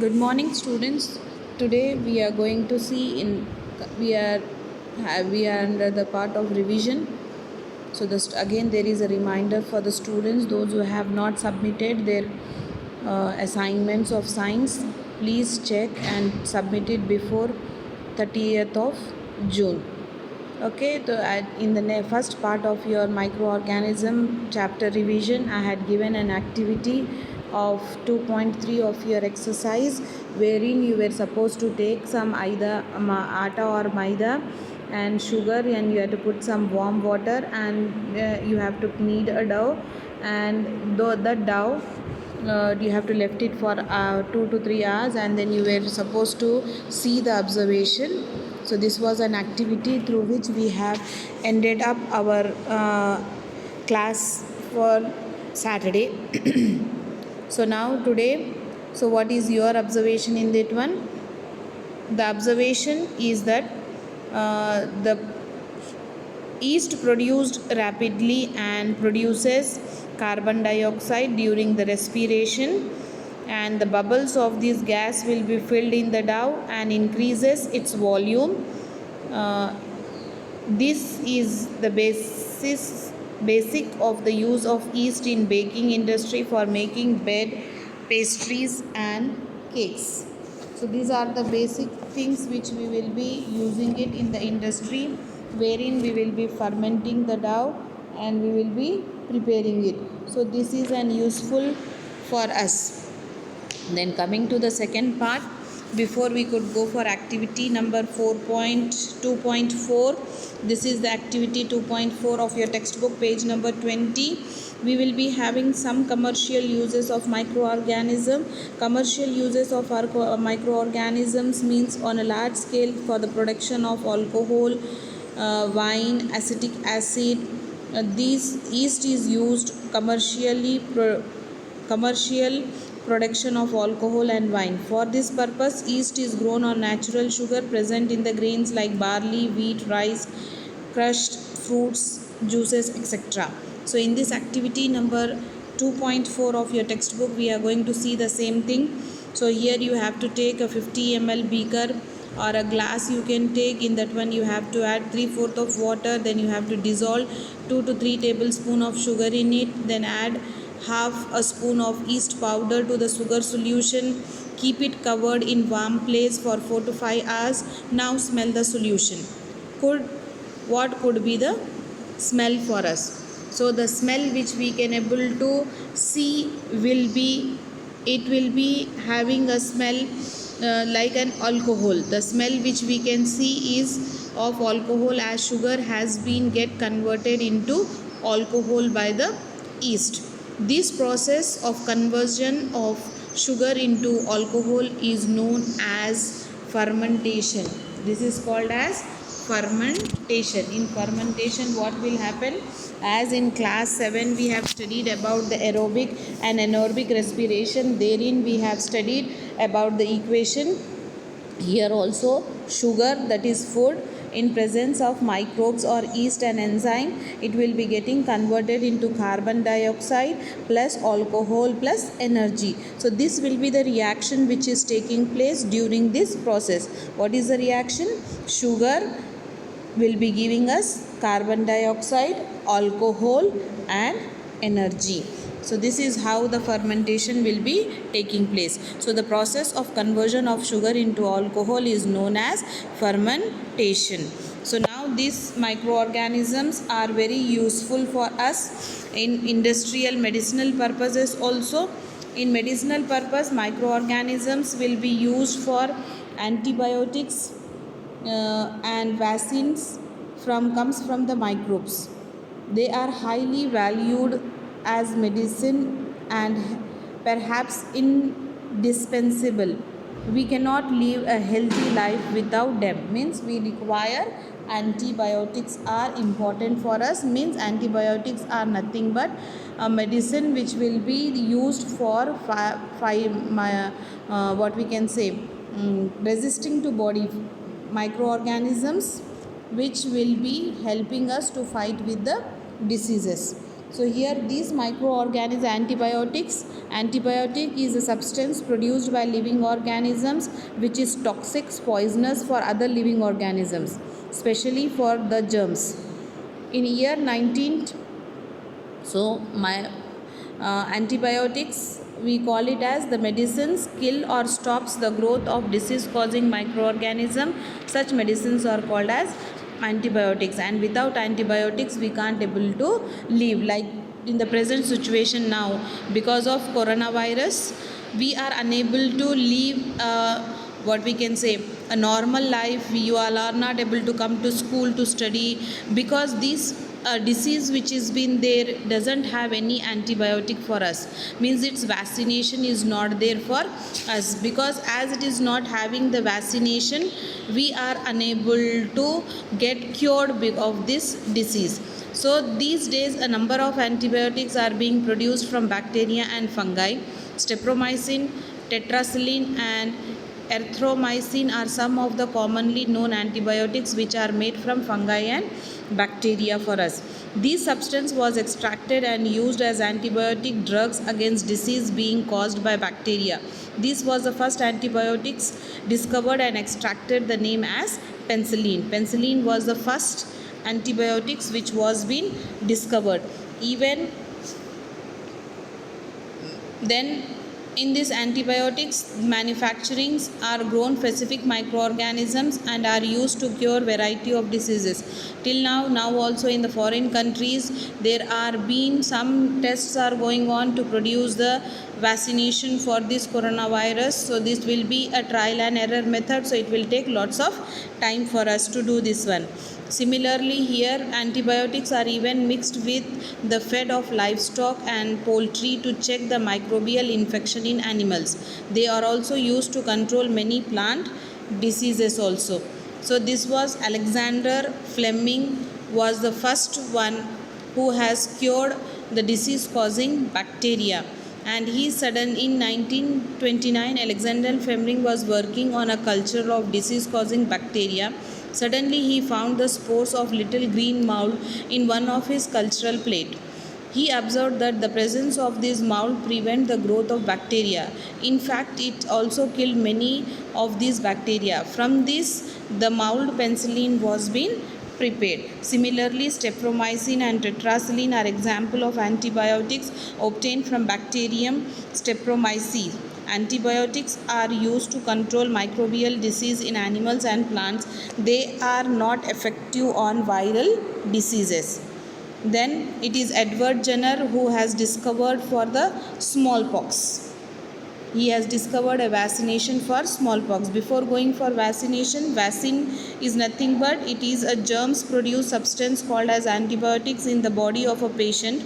Good morning, students. Today we are going to see we are we are under the part of revision. So again there is a reminder for the students, those who have not submitted their assignments of science. Please check and submit it before 30th of June. Okay, so in the first part of your microorganism chapter revision, I had given an activity of 2.3 of your exercise, wherein you were supposed to take some either atta or maida and sugar, and you have to put some warm water, and you have to knead a dough, and the dough you have to left it for 2 to 3 hours, and then you were supposed to see the observation. So this was an activity through which we have ended up our class for Saturday. So now today, so what is your observation in that one? The observation is that the yeast produced rapidly and produces carbon dioxide during the respiration, and the bubbles of this gas will be filled in the dough and increases its volume. This is the basic of the use of yeast in baking industry for making bread, pastries and cakes. So these are the basic things which we will be using it in the industry, wherein we will be fermenting the dough and we will be preparing it. So this is an useful for us. Then coming to the second part, before we could go for activity number 4.2.4, this is the activity 2.4 of your textbook, page number 20. We will be having some commercial uses of microorganism. Commercial uses of our microorganisms means on a large scale for the production of alcohol, wine, acetic acid. This yeast is used commercial production of alcohol and wine. For this purpose, yeast is grown on natural sugar present in the grains like barley, wheat, rice, crushed fruits, juices, etc. So in this activity number 2.4 of your textbook, we are going to see the same thing. So here you have to take a 50 ml beaker or a glass you can take. In that one you have to add 3/4 of water, then you have to dissolve 2 to 3 tablespoons of sugar in it, then add half a spoon of yeast powder to the sugar solution. Keep it covered in warm place for 4 to 5 hours. Now smell the solution. What could be the smell for us? So the smell which we can able to see will be, it will be having a smell like an alcohol. The smell which we can see is of alcohol, as sugar has been get converted into alcohol by the yeast. This process of conversion of sugar into alcohol is known as fermentation. This is called as fermentation. In fermentation, what will happen? As in class 7 we have studied about the aerobic and anaerobic respiration. Therein we have studied about the equation. Here also sugar, that is food, in presence of microbes or yeast and enzyme, it will be getting converted into carbon dioxide plus alcohol plus energy. So this will be the reaction which is taking place during this process. What is the reaction? Sugar will be giving us carbon dioxide, alcohol and energy. So this is how the fermentation will be taking place. So the process of conversion of sugar into alcohol is known as fermentation. So now these microorganisms are very useful for us in industrial medicinal purposes also. In medicinal purpose, microorganisms will be used for antibiotics, and vaccines comes from the microbes. They are highly valued as medicine and perhaps indispensable. We cannot live a healthy life without them. Means we require antibiotics are important for us. Means antibiotics are nothing but a medicine which will be used for what we can say, resisting to body microorganisms which will be helping us to fight with the diseases. So here these microorganisms antibiotics. Antibiotic is a substance produced by living organisms which is toxic, poisonous for other living organisms, especially for the germs. In year 19, so my antibiotics, we call it as the medicines kill or stops the growth of disease causing microorganism. Such medicines are called as antibiotics, and without antibiotics we can't able to live. Like in the present situation now, because of coronavirus, we are unable to live what we can say a normal life. You all are not able to come to school to study because this disease which has been there doesn't have any antibiotic for us, means its vaccination is not there for us. Because as it is not having the vaccination, we are unable to get cured of this disease. So these days a number of antibiotics are being produced from bacteria and fungi. Streptomycin, tetracycline and erythromycin are some of the commonly known antibiotics which are made from fungi and bacteria for us. This substance was extracted and used as antibiotic drugs against disease being caused by bacteria. This was the first antibiotics discovered and extracted the name as penicillin. Penicillin was the first antibiotics which was been discovered. Even then, in these antibiotics manufacturings are grown specific microorganisms and are used to cure variety of diseases. Till now also in the foreign countries there are been some tests are going on to produce the vaccination for this coronavirus. So this will be a trial and error method, so it will take lots of time for us to do this one. Similarly, here antibiotics are even mixed with the fed of livestock and poultry to check the microbial infection in animals. They are also used to control many plant diseases also. So this was Alexander Fleming was the first one who has cured the disease causing bacteria. And he sudden in 1929 Alexander Fleming was working on a culture of disease causing bacteria. Suddenly he found the spores of little green mold in one of his cultural plate. He observed that the presence of this mold prevent the growth of bacteria. In fact, it also killed many of these bacteria. From this, the mold penicillin was being prepared. Similarly, streptomycin and tetracycline are example of antibiotics obtained from bacterium Streptomyces. Antibiotics are used to control microbial disease in animals and plants. They are not effective on viral diseases. Then it is Edward Jenner who has discovered for the smallpox. He has discovered a vaccination for smallpox. Before going for vaccination, vaccine is nothing but it is a germs produced substance called as antibiotics in the body of a patient,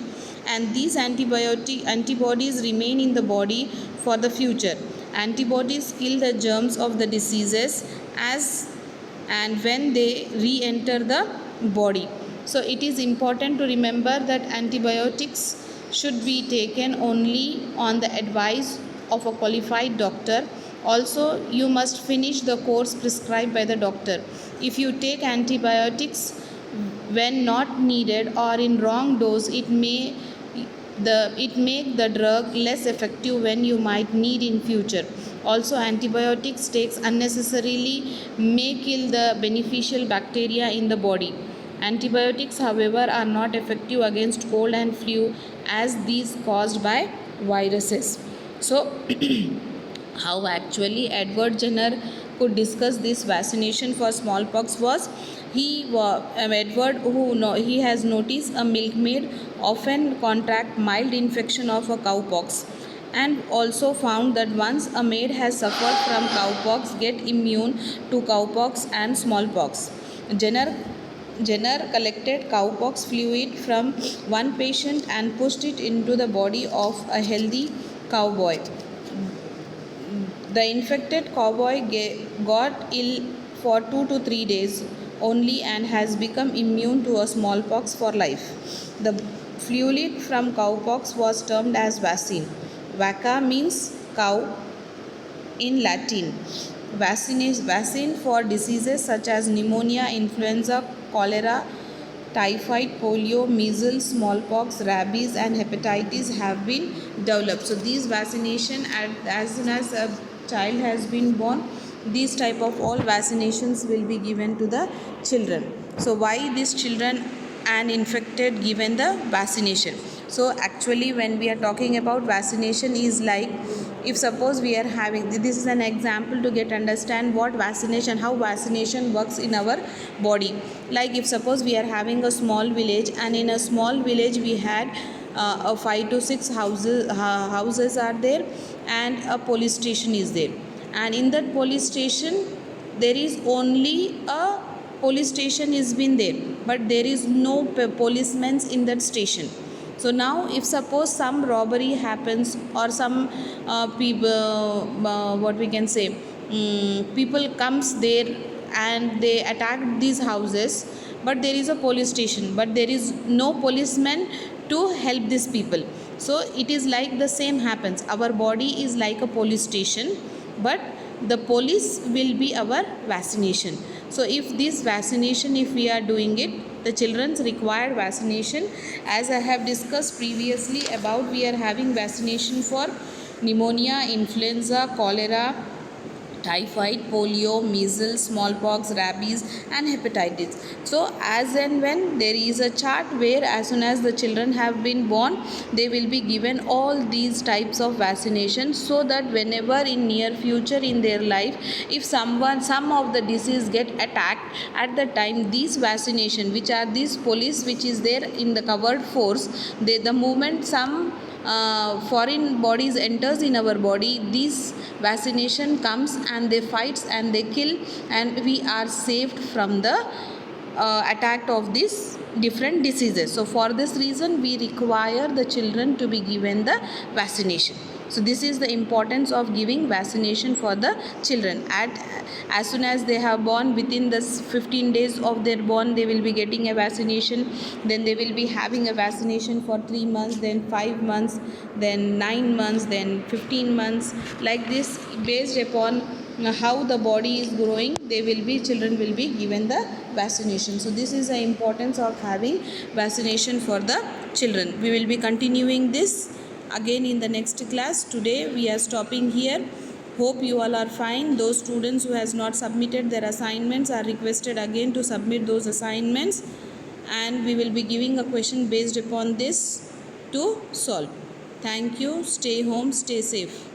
and these antibodies remain in the body for the future. Antibodies kill the germs of the diseases as and when they re-enter the body. So it is important to remember that antibiotics should be taken only on the advice of a qualified doctor. Also, you must finish the course prescribed by the doctor. If you take antibiotics when not needed or in wrong dose, it make the drug less effective when you might need in future. Also, antibiotics takes unnecessarily may kill the beneficial bacteria in the body. Antibiotics, however, are not effective against cold and flu as these caused by viruses. So, how actually Edward Jenner could discuss this vaccination for smallpox was Edward he has noticed a milkmaid often contract mild infection of a cowpox, and also found that once a maid has suffered from cowpox get immune to cowpox and smallpox. Jenner Jenner collected cowpox fluid from one patient and pushed it into the body of a healthy cowboy. The infected cowboy got ill for 2 to 3 days only and has become immune to a smallpox for life. The fluid from cowpox was termed as vaccine. Vacca means cow in Latin. Vaccine for diseases such as pneumonia, influenza, cholera, typhoid, polio, measles, smallpox, rabies and hepatitis have been developed. So these vaccination as soon as a child has been born, these type of all vaccinations will be given to the children. So why these children and infected given the vaccination? So actually when we are talking about vaccination is like, if suppose we are having, this is an example to get understand what vaccination, how vaccination works in our body. Like if suppose we are having a small village, and in a small village we had a 5 to 6 houses are there, and a police station is there, and in that police station there is only a police station is been there, but there is no policemen in that station. So now if suppose some robbery happens, or some people, what we can say, people comes there and they attack these houses, but there is a police station, but there is no policeman to help these people. So it is like the same happens, our body is like a police station, but the police will be our vaccination. So if this vaccination, if we are doing it, the children's required vaccination, as I have discussed previously about, we are having vaccination for pneumonia, influenza, cholera, typhoid, polio, measles, smallpox, rabies and hepatitis. So as and when there is a chart where as soon as the children have been born, they will be given all these types of vaccination, so that whenever in near future in their life, if some of the disease get attacked, at the time these vaccination, which are these police which is there in the covered force, they, the moment some foreign bodies enters in our body, this vaccination comes and they fights and they kill, and we are saved from the attack of these different diseases. So for this reason we require the children to be given the vaccination. So this is the importance of giving vaccination for the children. As soon as they have born, within the 15 days of their born, they will be getting a vaccination. Then they will be having a vaccination for 3 months, then 5 months, then 9 months, then 15 months. Like this, based upon how the body is growing, children will be given the vaccination. So this is the importance of having vaccination for the children. We will be continuing this again in the next class. Today we are stopping here. Hope you all are fine. Those students who has not submitted their assignments are requested again to submit those assignments, and we will be giving a question based upon this to solve. Thank you. Stay home, stay safe.